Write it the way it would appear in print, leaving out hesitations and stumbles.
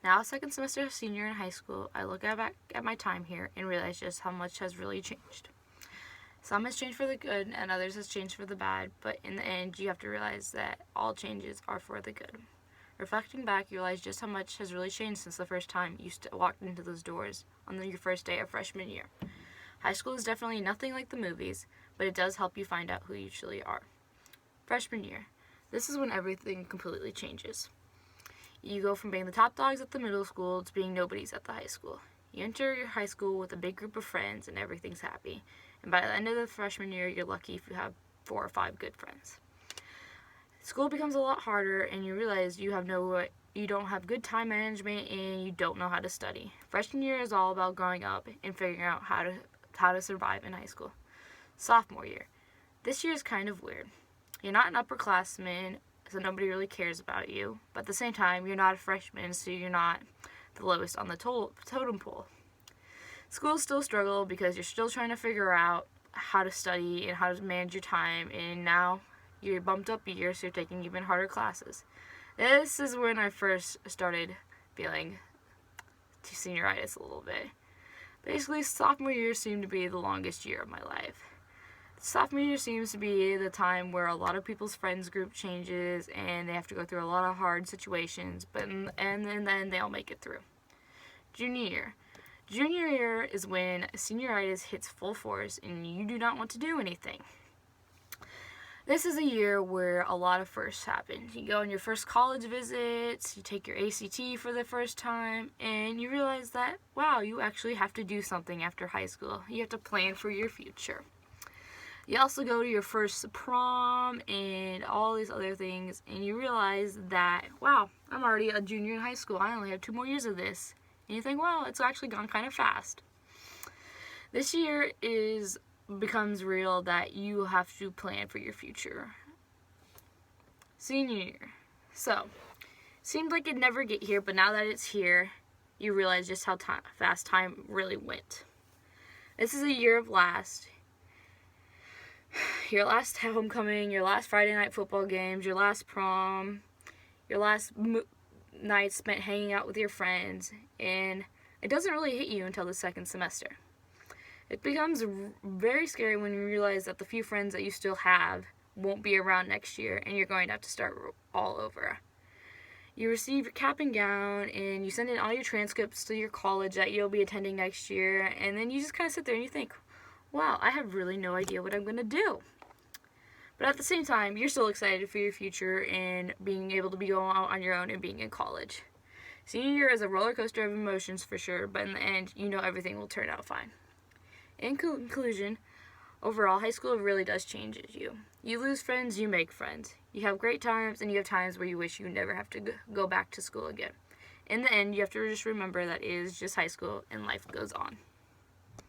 Now, second semester senior in high school, I look back at my time here and realize just how much has really changed. Some has changed for the good and others has changed for the bad, but in the end, you have to realize that all changes are for the good. Reflecting back, you realize just how much has really changed since the first time you walked into those doors on your first day of freshman year. High school is definitely nothing like the movies, but it does help you find out who you truly are. Freshman year. This is when everything completely changes. You go from being the top dogs at the middle school to being nobodies at the high school. You enter your high school with a big group of friends and everything's happy. And by the end of the freshman year, you're lucky if you have 4 or 5 good friends. School becomes a lot harder and you realize you don't have good time management and you don't know how to study. Freshman year is all about growing up and figuring out how to survive in high school. Sophomore year. This year is kind of weird. You're not an upperclassman, so nobody really cares about you. But at the same time, you're not a freshman, so you're not the lowest on the totem pole. School still struggle because you're still trying to figure out how to study and how to manage your time, and now you're bumped up a year, so you're taking even harder classes. This is when I first started feeling senioritis a little bit. Basically, sophomore year seemed to be the longest year of my life. Sophomore year seems to be the time where a lot of people's friends group changes and they have to go through a lot of hard situations, and then they all make it through. Junior year. Junior year is when senioritis hits full force and you do not want to do anything. This is a year where a lot of firsts happen. You go on your first college visits, you take your ACT for the first time, and you realize that, wow, you actually have to do something after high school. You have to plan for your future. You also go to your first prom and all these other things, and you realize that, wow, I'm already a junior in high school. I only have 2 more years of this. And you think, wow, it's actually gone kind of fast. This year becomes real that you have to plan for your future. Senior year. So, seemed like it'd never get here, but now that it's here, you realize just how fast time really went. This is a year of your last homecoming, your last Friday night football games, your last prom, your last night spent hanging out with your friends, and it doesn't really hit you until the second semester. It becomes very scary when you realize that the few friends that you still have won't be around next year and you're going to have to start all over. You receive your cap and gown and you send in all your transcripts to your college that you'll be attending next year, and then you just kind of sit there and you think, wow, I have really no idea what I'm going to do. But at the same time, you're still excited for your future and being able to be going out on your own and being in college. Senior year is a roller coaster of emotions for sure, but in the end, you know everything will turn out fine. In conclusion, overall, high school really does change you. You lose friends, you make friends. You have great times, and you have times where you wish you never have to go back to school again. In the end, you have to just remember that it is just high school, and life goes on.